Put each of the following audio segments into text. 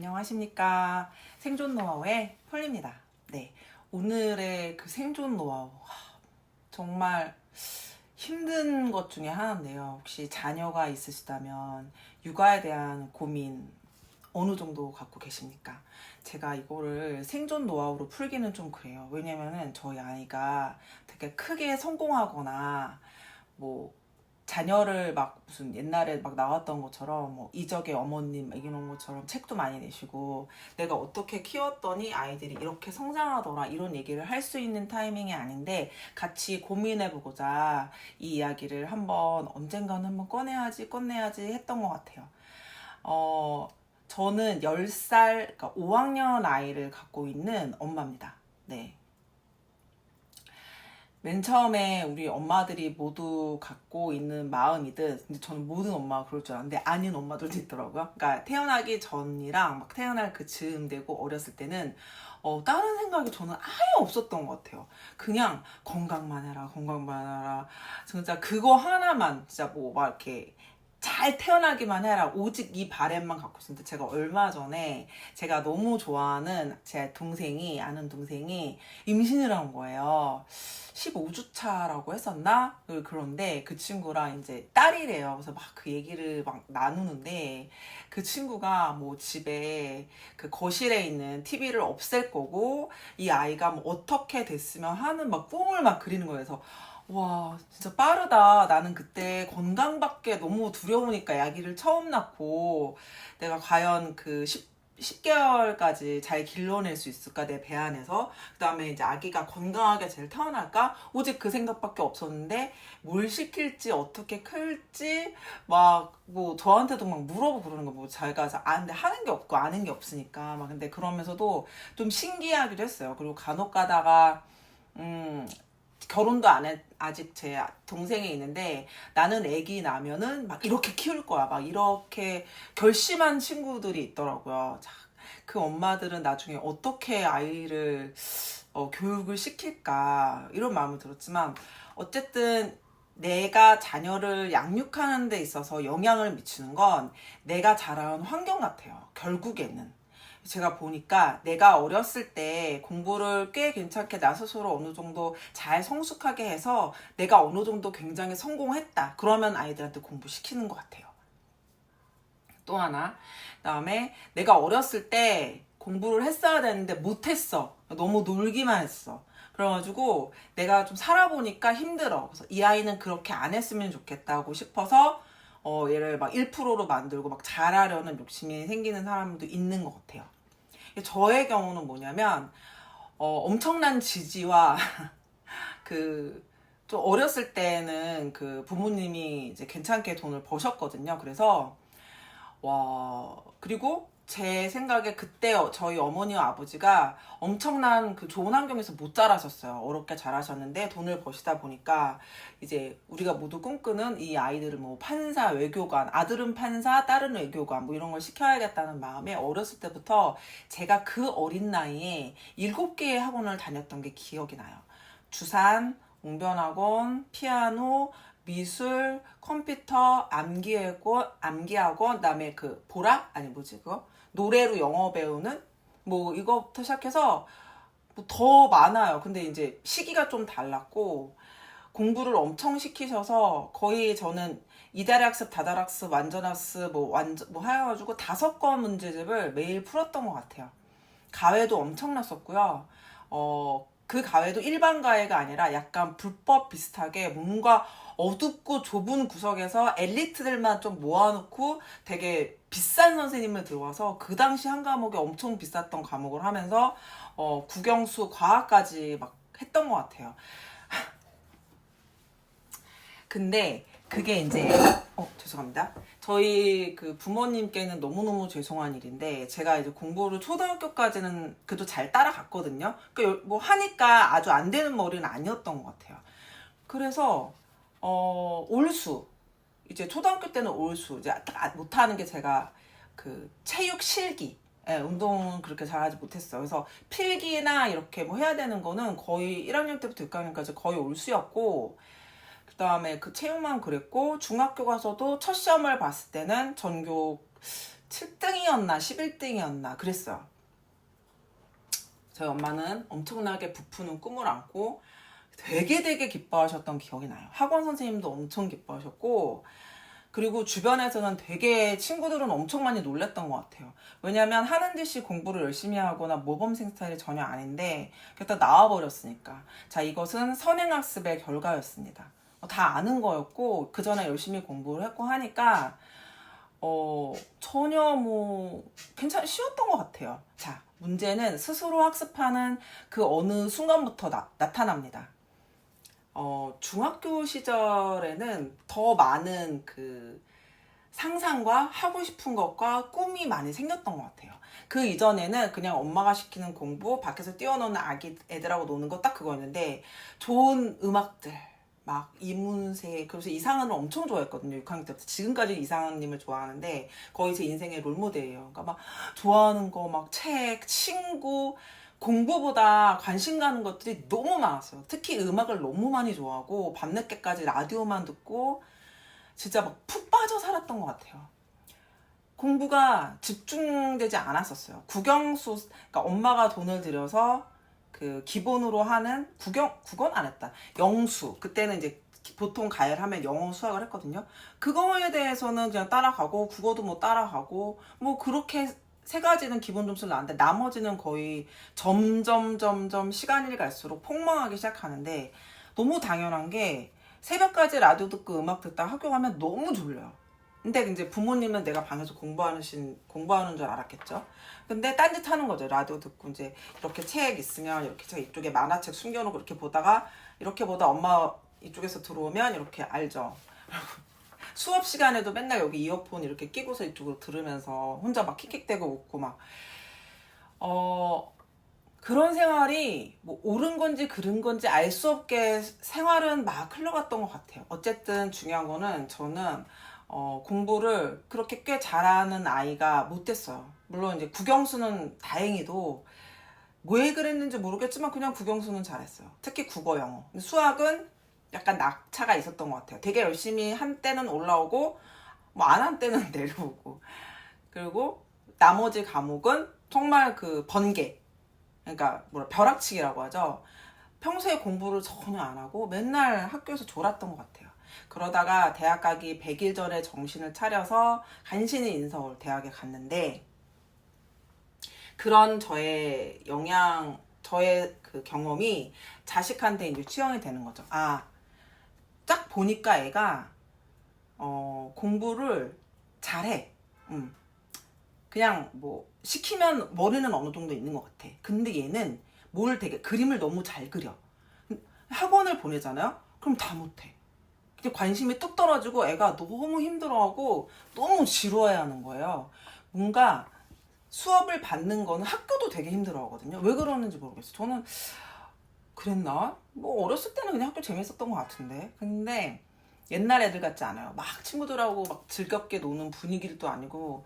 안녕하십니까. 생존 노하우의 폴입니다. 네, 오늘의 그 생존 노하우 정말 힘든 것 중에 하나인데요. 혹시 자녀가 있으시다면 육아에 대한 고민 어느 정도 갖고 계십니까? 제가 이거를 생존 노하우로 풀기는 좀 그래요. 왜냐면은 저희 아이가 되게 크게 성공하거나 뭐 자녀를 막 무슨 옛날에 막 나왔던 것처럼 뭐 이적의 어머님 막 이런 것처럼 책도 많이 내시고 내가 어떻게 키웠더니 아이들이 이렇게 성장하더라 이런 얘기를 할 수 있는 타이밍이 아닌데 같이 고민해보고자 이 이야기를 한번 언젠가는 한번 꺼내야지 했던 것 같아요. 어, 저는 10살, 그러니까 5학년 아이를 갖고 있는 엄마입니다. 네. 맨 처음에 우리 엄마들이 모두 갖고 있는 마음이듯, 근데 저는 모든 엄마가 그럴 줄 알았는데 아닌 엄마들도 있더라고요. 그러니까 태어나기 전이랑 막 태어날 그 즈음 되고 어렸을 때는 다른 생각이 저는 아예 없었던 것 같아요. 그냥 건강만 해라. 진짜 그거 하나만 진짜 뭐 막 이렇게 잘 태어나기만 해라. 오직 이 바램만 갖고 있었는데 제가 얼마 전에 제가 너무 좋아하는 제 동생이, 아는 동생이 임신을 한 거예요. 15주 차라고 했었나? 그런데 그 친구랑 이제 딸이래요. 그래서 막 그 얘기를 막 나누는데 그 친구가 뭐 집에 그 거실에 있는 TV를 없앨 거고 이 아이가 뭐 어떻게 됐으면 하는 막 꿈을 막 그리는 거예요. 그래서 와, 진짜 빠르다. 나는 그때 건강밖에 너무 두려우니까 아기를 처음 낳고 내가 과연 그 10개월까지 잘 길러낼 수 있을까, 내 배 안에서. 그 다음에 이제 아기가 건강하게 잘 태어날까? 오직 그 생각밖에 없었는데, 뭘 시킬지, 어떻게 클지, 막, 뭐, 저한테도 막 물어보고 그러는 거, 뭐, 자기가 아는데 하는 게 없고 아는 게 없으니까. 막, 근데 그러면서도 좀 신기하기도 했어요. 그리고 간혹 가다가, 음, 결혼도 안 해, 아직 제 동생이 있는데 나는 애기 나면은 막 이렇게 키울 거야. 막 이렇게 결심한 친구들이 있더라고요. 자, 그 엄마들은 나중에 어떻게 아이를 교육을 시킬까 이런 마음을 들었지만 어쨌든 내가 자녀를 양육하는 데 있어서 영향을 미치는 건 내가 자라온 환경 같아요. 결국에는. 제가 보니까 내가 어렸을 때 공부를 꽤 괜찮게 나 스스로 어느 정도 잘 성숙하게 해서 내가 어느 정도 굉장히 성공했다. 그러면 아이들한테 공부시키는 것 같아요. 또 하나. 그다음에 내가 어렸을 때 공부를 했어야 되는데 못했어. 너무 놀기만 했어. 그래가지고 내가 좀 살아보니까 힘들어. 그래서 이 아이는 그렇게 안 했으면 좋겠다고 싶어서 얘를 막 1%로 만들고 막 잘하려는 욕심이 생기는 사람도 있는 것 같아요. 저의 경우는 뭐냐면 엄청난 지지와 그 좀 어렸을 때는 그 부모님이 이제 괜찮게 돈을 버셨거든요. 그래서 와, 그리고 제 생각에 그때 저희 어머니와 아버지가 엄청난 그 좋은 환경에서 못 자라셨어요. 어렵게 자라셨는데 돈을 버시다 보니까 이제 우리가 모두 꿈꾸는 이 아이들을 뭐 판사, 외교관, 아들은 판사, 딸은 외교관 뭐 이런 걸 시켜야겠다는 마음에 어렸을 때부터 제가 그 어린 나이에 7개의 학원을 다녔던 게 기억이 나요. 주산, 웅변학원, 피아노, 미술, 컴퓨터, 암기학원, 그다음에 그 보라? 아니 뭐지 그거? 노래로 영어 배우는 뭐 이거부터 시작해서 뭐 더 많아요. 근데 이제 시기가 좀 달랐고 공부를 엄청 시키셔서 거의 저는 이달학습, 다달학습, 완전학습 뭐 해가지고 5권 문제집을 매일 풀었던 것 같아요. 가외도 엄청났었고요. 그 가외도 일반 가외가 아니라 약간 불법 비슷하게 뭔가 어둡고 좁은 구석에서 엘리트들만 좀 모아놓고 되게 비싼 선생님을 들어와서 그 당시 한 과목이 엄청 비쌌던 과목을 하면서 국영수 과학까지 막 했던 것 같아요. 근데 그게 이제 죄송합니다. 저희 그 부모님께는 너무너무 죄송한 일인데 제가 이제 공부를 초등학교까지는 그래도 잘 따라갔거든요. 그 뭐 하니까 아주 안 되는 머리는 아니었던 것 같아요. 그래서 올수 이제 초등학교 때는 올수 이제 못하는 게 제가 그 체육 실기 운동은 그렇게 잘하지 못했어요. 그래서 필기나 이렇게 뭐 해야 되는 거는 거의 1학년 때부터 6학년까지 거의 올수였고 그 다음에 그 체육만 그랬고 중학교 가서도 첫 시험을 봤을 때는 전교 7등이었나 11등이었나 그랬어요. 저희 엄마는 엄청나게 부푸는 꿈을 안고 되게 기뻐하셨던 기억이 나요. 학원 선생님도 엄청 기뻐하셨고, 그리고 주변에서는 되게 친구들은 엄청 많이 놀랬던 것 같아요. 왜냐면 하는 듯이 공부를 열심히 하거나 모범생 스타일이 전혀 아닌데 그냥 나와버렸으니까. 자, 이것은 선행학습의 결과였습니다. 다 아는 거였고 그 전에 열심히 공부를 했고 하니까 전혀 쉬웠던 것 같아요. 자, 문제는 스스로 학습하는 그 어느 순간부터 나타납니다. 중학교 시절에는 더 많은 그 상상과 하고 싶은 것과 꿈이 많이 생겼던 것 같아요. 그 이전에는 그냥 엄마가 시키는 공부, 밖에서 뛰어노는 아기 애들하고 노는 거 딱 그거였는데, 좋은 음악들, 막 이문세, 그래서 이상한을 엄청 좋아했거든요. 6학년 때부터. 지금까지 이상한님을 좋아하는데 거의 제 인생의 롤모델이에요. 그러니까 막 좋아하는 거, 막 책, 친구, 공부보다 관심 가는 것들이 너무 많았어요. 특히 음악을 너무 많이 좋아하고 밤늦게까지 라디오만 듣고 진짜 막 푹 빠져 살았던 것 같아요. 공부가 집중되지 않았었어요. 국영수, 그러니까 엄마가 돈을 들여서 그 기본으로 하는 국어는 안 했다. 영수. 그때는 이제 보통 가열 하면 영어 수학을 했거든요. 그거에 대해서는 그냥 따라가고 국어도 뭐 따라가고 뭐 그렇게 세 가지는 기본 점수를 나왔는데 나머지는 거의 점점 시간이 갈수록 폭망하기 시작하는데 너무 당연한 게 새벽까지 라디오 듣고 음악 듣다 학교 가면 너무 졸려요. 근데 이제 부모님은 내가 방에서 공부하는 줄 알았겠죠. 근데 딴짓 하는 거죠. 라디오 듣고 이제 이렇게 책 있으면 이렇게 책 이쪽에 만화책 숨겨놓고 이렇게 보다가 이렇게 보다 엄마 이쪽에서 들어오면 이렇게 알죠. 수업 시간에도 맨날 여기 이어폰 이렇게 끼고서 이쪽으로 들으면서 혼자 막 킥킥대고 웃고 막 그런 생활이 뭐 옳은 건지 그른 건지 알 수 없게 생활은 막 흘러갔던 것 같아요. 어쨌든 중요한 거는 저는 공부를 그렇게 꽤 잘하는 아이가 못 됐어요. 물론 이제 국영수는 다행히도 왜 그랬는지 모르겠지만 그냥 국영수는 잘했어요. 특히 국어, 영어. 근데 수학은 약간 낙차가 있었던 것 같아요. 되게 열심히 한 때는 올라오고 뭐 안 한 때는 내려오고. 그리고 나머지 과목은 정말 그 번개, 그러니까 벼락치기라고 하죠. 평소에 공부를 전혀 안 하고 맨날 학교에서 졸았던 것 같아요. 그러다가 대학 가기 100일 전에 정신을 차려서 간신히 인서울 대학에 갔는데, 그런 저의 그 경험이 자식한테 이제 투영이 되는 거죠. 딱 보니까 애가 공부를 잘해. 그냥 뭐 시키면 머리는 어느 정도 있는 것 같아. 근데 얘는 되게 그림을 너무 잘 그려. 학원을 보내잖아요. 그럼 다 못해. 관심이 뚝 떨어지고 애가 너무 힘들어하고 너무 지루해하는 거예요. 뭔가 수업을 받는 거는 학교도 되게 힘들어하거든요. 왜 그러는지 모르겠어요. 저는 그랬나? 뭐 어렸을 때는 그냥 학교 재밌었던 것 같은데. 근데 옛날 애들 같지 않아요. 막 친구들하고 막 즐겁게 노는 분위기도 아니고,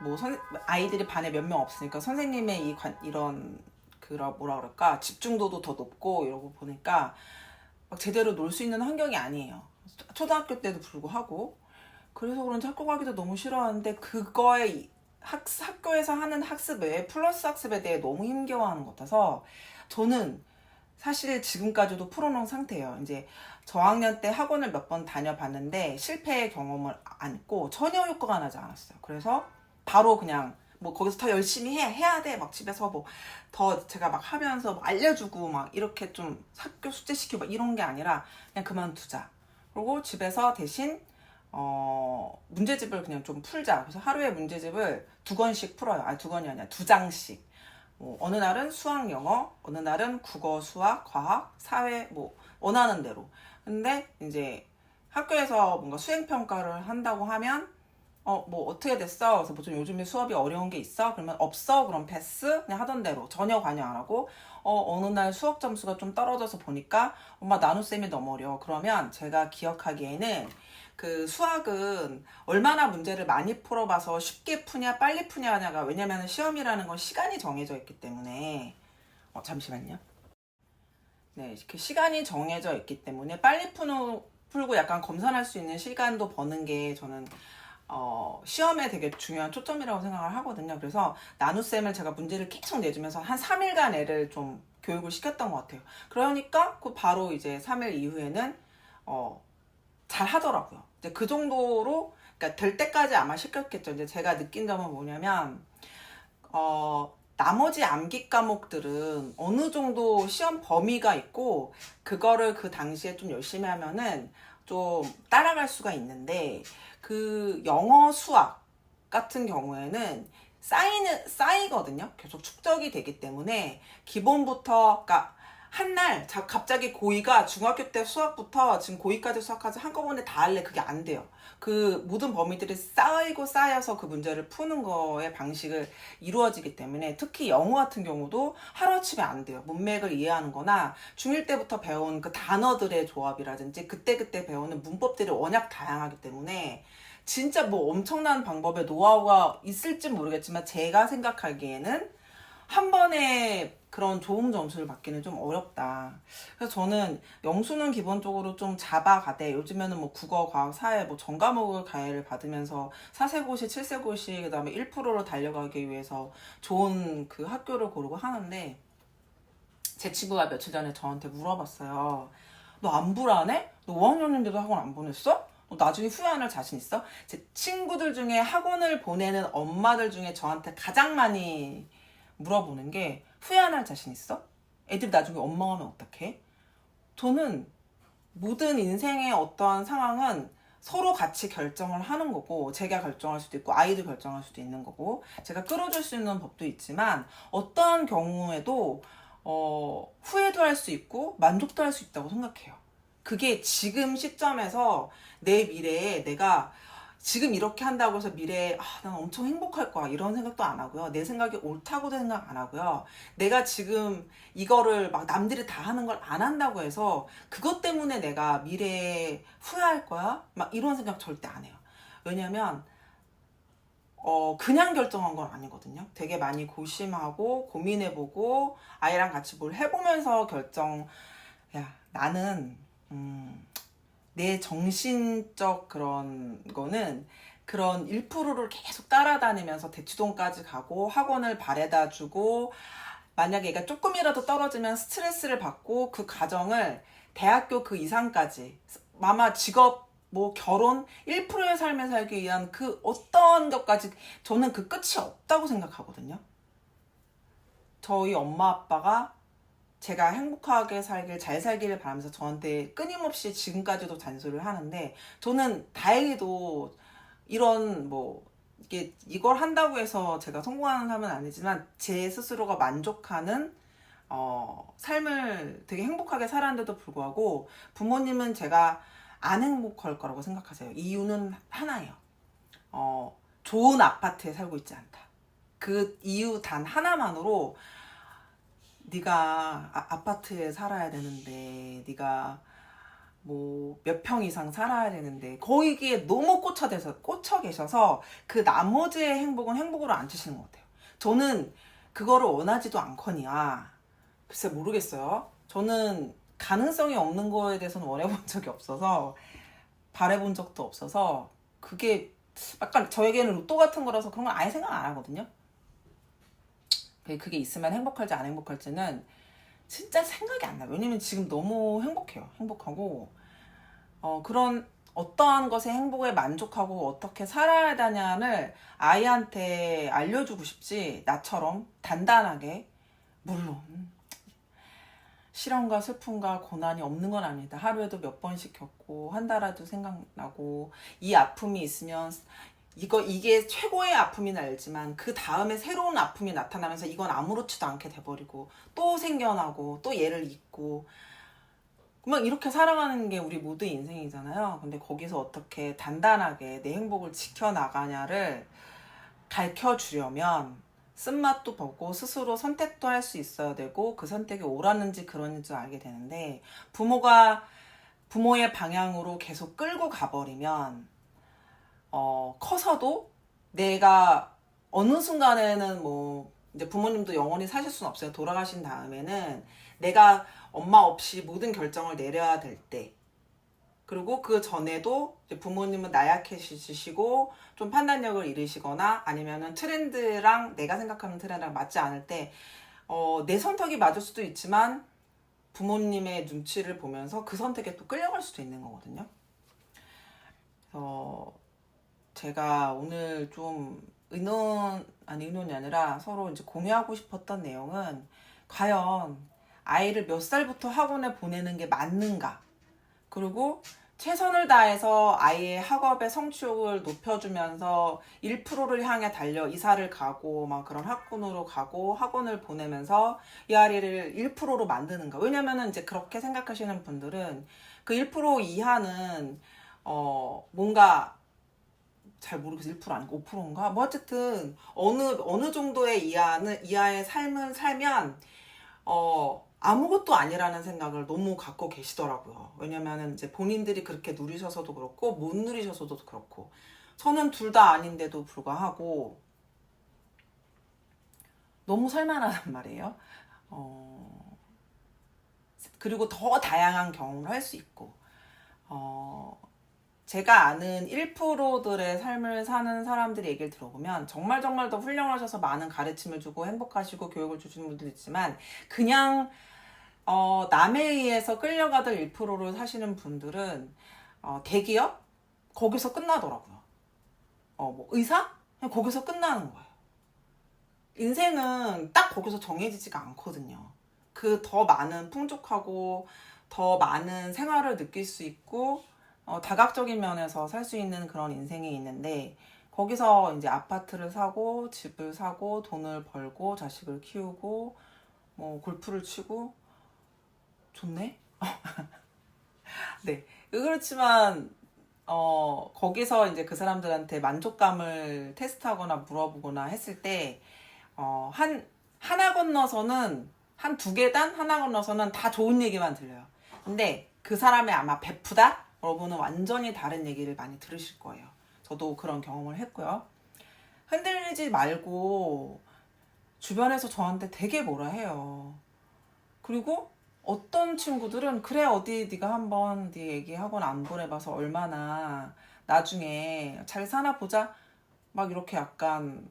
뭐 아이들이 반에 몇 명 없으니까 선생님의 이런 뭐라 그럴까, 집중도도 더 높고 이러고 보니까 막 제대로 놀 수 있는 환경이 아니에요. 초등학교 때도 불구하고. 그래서 그런지 학교 가기도 너무 싫어하는데 그거에 학교에서 하는 학습 외에 플러스 학습에 대해 너무 힘겨워하는 것 같아서 저는 사실 지금까지도 풀어놓은 상태예요. 이제 저학년 때 학원을 몇 번 다녀봤는데 실패의 경험을 안고 전혀 효과가 나지 않았어요. 그래서 바로 그냥 뭐 거기서 더 열심히 해야 돼. 막 집에서 뭐 더 제가 막 하면서 막 알려주고 막 이렇게 좀 학교 숙제시키고 막 이런 게 아니라 그냥 그만두자. 그리고 집에서 대신 문제집을 그냥 좀 풀자. 그래서 하루에 문제집을 2권씩 풀어요. 2권이 아니라 2장씩. 어느 날은 수학, 영어, 어느 날은 국어, 수학, 과학, 사회, 뭐 원하는 대로. 근데 이제 학교에서 뭔가 수행평가를 한다고 하면 뭐 어떻게 됐어? 그래서 뭐 좀 요즘에 수업이 어려운 게 있어? 그러면 없어? 그럼 패스? 그냥 하던 대로 전혀 관여 안 하고 어느 날 수학 점수가 좀 떨어져서 보니까 엄마 나눗셈이 너무 어려워. 그러면 제가 기억하기에는 그 수학은 얼마나 문제를 많이 풀어봐서 쉽게 푸냐 빨리 푸냐가, 왜냐면 시험이라는 건 시간이 정해져 있기 때문에 잠시만요. 네, 그 시간이 정해져 있기 때문에 빨리 풀고 약간 검산할 수 있는 시간도 버는 게 저는 시험에 되게 중요한 초점이라고 생각을 하거든요. 그래서 나눗셈을 제가 문제를 계속 내주면서 한 3일간 애를 좀 교육을 시켰던 것 같아요. 그러니까 그 바로 이제 3일 이후에는 잘 하더라고요. 이제 그 정도로, 그러니까 될 때까지 아마 시켰겠죠. 이제 제가 느낀 점은 뭐냐면, 나머지 암기 과목들은 어느 정도 시험 범위가 있고, 그거를 그 당시에 좀 열심히 하면은 좀 따라갈 수가 있는데, 그 영어, 수학 같은 경우에는 쌓이거든요. 계속 축적이 되기 때문에, 기본부터, 그러니까 한날 갑자기 고2가 중학교 때 수학부터 지금 고2까지 수학까지 한꺼번에 다 할래, 그게 안 돼요. 그 모든 범위들이 쌓이고 쌓여서 그 문제를 푸는 거의 방식을 이루어지기 때문에, 특히 영어 같은 경우도 하루아침에 안 돼요. 문맥을 이해하는 거나 중1 때부터 배운 그 단어들의 조합이라든지 그때그때 배우는 문법들이 워낙 다양하기 때문에 진짜 뭐 엄청난 방법의 노하우가 있을지 모르겠지만, 제가 생각하기에는 한 번에 그런 좋은 점수를 받기는 좀 어렵다. 그래서 저는 영수는 기본적으로 좀 잡아가되, 요즘에는 뭐 국어, 과학, 사회 뭐 전 과목을 과외를 받으면서 4세고시, 7세고시, 그 다음에 1%로 달려가기 위해서 좋은 그 학교를 고르고 하는데, 제 친구가 며칠 전에 저한테 물어봤어요. 너 안 불안해? 너 5학년인데도 학원 안 보냈어? 너 나중에 후회 안 할 자신 있어? 제 친구들 중에 학원을 보내는 엄마들 중에 저한테 가장 많이 물어보는 게, 후회 안 할 자신 있어? 애들이 나중에 원망하면 어떡해? 저는 모든 인생의 어떠한 상황은 서로 같이 결정을 하는 거고, 제가 결정할 수도 있고 아이도 결정할 수도 있는 거고, 제가 끌어줄 수 있는 법도 있지만, 어떠한 경우에도 후회도 할 수 있고 만족도 할 수 있다고 생각해요. 그게 지금 시점에서 내 미래에 내가 지금 이렇게 한다고 해서 미래에 난 엄청 행복할 거야 이런 생각도 안 하고요. 내 생각이 옳다고 생각 안 하고요. 내가 지금 이거를 막 남들이 다 하는 걸 안 한다고 해서 그것 때문에 내가 미래에 후회할 거야 막 이런 생각 절대 안 해요. 왜냐면 그냥 결정한 건 아니거든요. 되게 많이 고심하고 고민해보고 아이랑 같이 뭘 해보면서 야, 나는 내 정신적 그런 거는 그런 1%를 계속 따라다니면서 대치동까지 가고 학원을 바래다 주고, 만약에 얘가 조금이라도 떨어지면 스트레스를 받고 그 과정을 대학교 그 이상까지, 아마 직업, 뭐 결혼, 1%의 삶을 살기 위한 그 어떤 것까지 저는 그 끝이 없다고 생각하거든요. 저희 엄마 아빠가 제가 행복하게 살길, 잘 살기를 바라면서 저한테 끊임없이 지금까지도 잔소리를 하는데, 저는 다행히도 이런 이걸 한다고 해서 제가 성공하는 사람은 아니지만 제 스스로가 만족하는 삶을 되게 행복하게 살았는데도 불구하고 부모님은 제가 안 행복할 거라고 생각하세요. 이유는 하나예요. 좋은 아파트에 살고 있지 않다. 그 이유 단 하나만으로 네가 아파트에 살아야 되는데, 네가 뭐 몇 평 이상 살아야 되는데, 거기에 너무 꽂혀 계셔서 그 나머지의 행복은 행복으로 안 치시는 것 같아요. 저는 그거를 원하지도 않거니와, 글쎄 모르겠어요. 저는 가능성이 없는 거에 대해서는 원해본 적이 없어서, 바래본 적도 없어서, 그게 약간 저에게는 로또 같은 거라서 그런 건 아예 생각 안 하거든요. 그게 있으면 행복할지 안 행복할지는 진짜 생각이 안 나요. 왜냐면 지금 너무 행복해요. 행복하고 그런 어떠한 것에 행복에 만족하고 어떻게 살아야 되냐를 아이한테 알려주고 싶지, 나처럼 단단하게. 물론 실험과 슬픔과 고난이 없는 건 아닙니다. 하루에도 몇 번씩 겪고 한 달에도 생각나고, 이 아픔이 있으면 이게 최고의 아픔인 알지만 그 다음에 새로운 아픔이 나타나면서 이건 아무렇지도 않게 돼버리고 또 생겨나고 또 얘를 잊고 막 이렇게 살아가는 게 우리 모두의 인생이잖아요. 근데 거기서 어떻게 단단하게 내 행복을 지켜나가냐를 가르쳐주려면 쓴맛도 보고 스스로 선택도 할 수 있어야 되고, 그 선택이 옳았는지 그런지 알게 되는데, 부모의 방향으로 계속 끌고 가버리면 커서도 내가 어느 순간에는 뭐 이제 부모님도 영원히 사실 수는 없어요. 돌아가신 다음에는 내가 엄마 없이 모든 결정을 내려야 될 때, 그리고 그 전에도 이제 부모님은 나약해지시고 좀 판단력을 잃으시거나 아니면은 트렌드랑 내가 생각하는 트렌드랑 맞지 않을 때 내 선택이 맞을 수도 있지만 부모님의 눈치를 보면서 그 선택에 또 끌려갈 수도 있는 거거든요. 그래서 제가 오늘 좀 의논이 아니라 서로 이제 공유하고 싶었던 내용은 과연 아이를 몇 살부터 학원에 보내는 게 맞는가? 그리고 최선을 다해서 아이의 학업의 성취욕을 높여주면서 1%를 향해 달려 이사를 가고 막 그런 학군으로 가고 학원을 보내면서 이 아이를 1%로 만드는가. 왜냐면은 이제 그렇게 생각하시는 분들은 그 1% 이하는 뭔가 잘 모르겠어. 1% 아니고 5%인가? 뭐 어쨌든 어느 정도의 이하의 삶을 살면 아무것도 아니라는 생각을 너무 갖고 계시더라고요. 왜냐면은 이제 본인들이 그렇게 누리셔서도 그렇고 못 누리셔서도 그렇고 저는 둘 다 아닌데도 불구하고 너무 살만하단 말이에요. 그리고 더 다양한 경험을 할 수 있고 제가 아는 1%들의 삶을 사는 사람들의 얘기를 들어보면 정말 정말 더 훌륭하셔서 많은 가르침을 주고 행복하시고 교육을 주시는 분들도 있지만 그냥 남에 의해서 끌려가던 1%를 사시는 분들은 대기업? 거기서 끝나더라고요. 뭐 의사? 그냥 거기서 끝나는 거예요. 인생은 딱 거기서 정해지지가 않거든요. 그 더 많은 풍족하고 더 많은 생활을 느낄 수 있고 다각적인 면에서 살 수 있는 그런 인생이 있는데 거기서 이제 아파트를 사고 집을 사고 돈을 벌고 자식을 키우고 뭐 골프를 치고 좋네? 네. 그렇지만, 거기서 이제 그 사람들한테 만족감을 테스트하거나 물어보거나 했을 때, 하나 건너서는, 한 두 계단? 하나 건너서는 다 좋은 얘기만 들려요. 근데 그 사람의 아마 베프다? 여러분은 완전히 다른 얘기를 많이 들으실 거예요. 저도 그런 경험을 했고요. 흔들리지 말고, 주변에서 저한테 되게 뭐라 해요. 그리고 어떤 친구들은 그래 어디 네가 한번 네 얘기 학원 안 보내봐서 얼마나 나중에 잘 사나 보자 막 이렇게 약간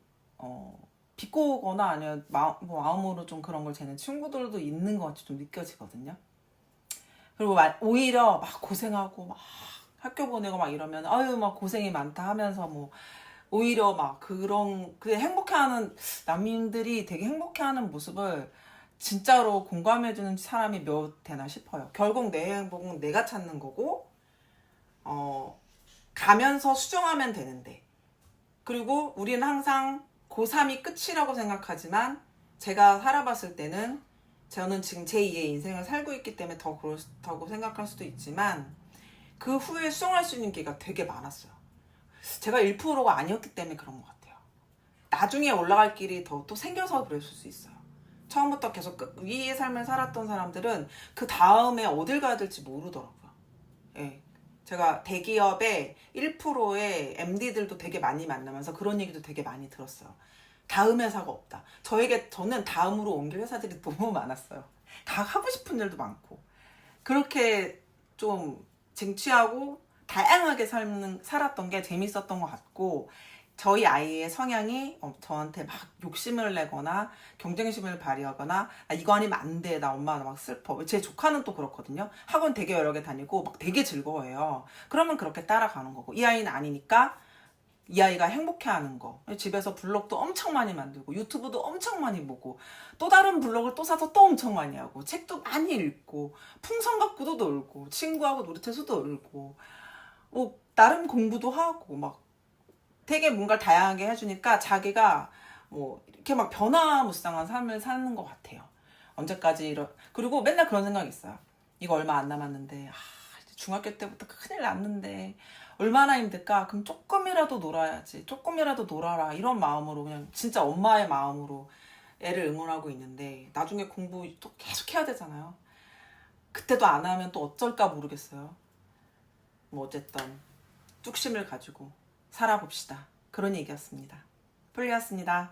비꼬거나 아니면 뭐 마음으로 좀 그런 걸 재는 친구들도 있는 것 같이 좀 느껴지거든요. 그리고 오히려 막 고생하고 막 학교 보내고 막 이러면 아유 막 고생이 많다 하면서 뭐 오히려 막 그 행복해하는 남인들이 되게 행복해하는 모습을 진짜로 공감해주는 사람이 몇 되나 싶어요. 결국 내 행복은 내가 찾는 거고, 가면서 수정하면 되는데. 그리고 우리는 항상 고3이 끝이라고 생각하지만, 제가 살아봤을 때는, 저는 지금 제2의 인생을 살고 있기 때문에 더 그렇다고 생각할 수도 있지만, 그 후에 수정할 수 있는 기회가 되게 많았어요. 제가 1%가 아니었기 때문에 그런 것 같아요. 나중에 올라갈 길이 더 또 생겨서 그랬을 수 있어요. 처음부터 계속 위의 삶을 살았던 사람들은 그 다음에 어딜 가야 될지 모르더라고요. 예. 제가 대기업의 1%의 MD들도 되게 많이 만나면서 그런 얘기도 되게 많이 들었어요. 다음 회사가 없다. 저는 다음으로 옮길 회사들이 너무 많았어요. 다 하고 싶은 일도 많고. 그렇게 좀 쟁취하고 다양하게 살았던 게 재밌었던 것 같고, 저희 아이의 성향이 저한테 막 욕심을 내거나 경쟁심을 발휘하거나 이거 아니면 안 돼. 나 엄마 막 슬퍼. 제 조카는 또 그렇거든요. 학원 되게 여러 개 다니고 막 되게 즐거워해요. 그러면 그렇게 따라가는 거고 이 아이는 아니니까 이 아이가 행복해하는 거. 집에서 블록도 엄청 많이 만들고 유튜브도 엄청 많이 보고 또 다른 블록을 또 사서 또 엄청 많이 하고 책도 많이 읽고 풍선 갖고도 놀고 친구하고 놀이터에서도 놀고 뭐 나름 공부도 하고 막 되게 뭔가를 다양하게 해주니까 자기가 뭐 이렇게 막 변화무쌍한 삶을 사는 것 같아요. 언제까지 그리고 맨날 그런 생각이 있어요. 이거 얼마 안 남았는데 이제 중학교 때부터 큰일 났는데 얼마나 힘들까? 그럼 조금이라도 놀아야지. 조금이라도 놀아라. 이런 마음으로 그냥 진짜 엄마의 마음으로 애를 응원하고 있는데 나중에 공부 또 계속 해야 되잖아요. 그때도 안 하면 또 어쩔까 모르겠어요. 뭐 어쨌든 뚝심을 가지고 살아봅시다. 그런 얘기였습니다. 풀리였습니다.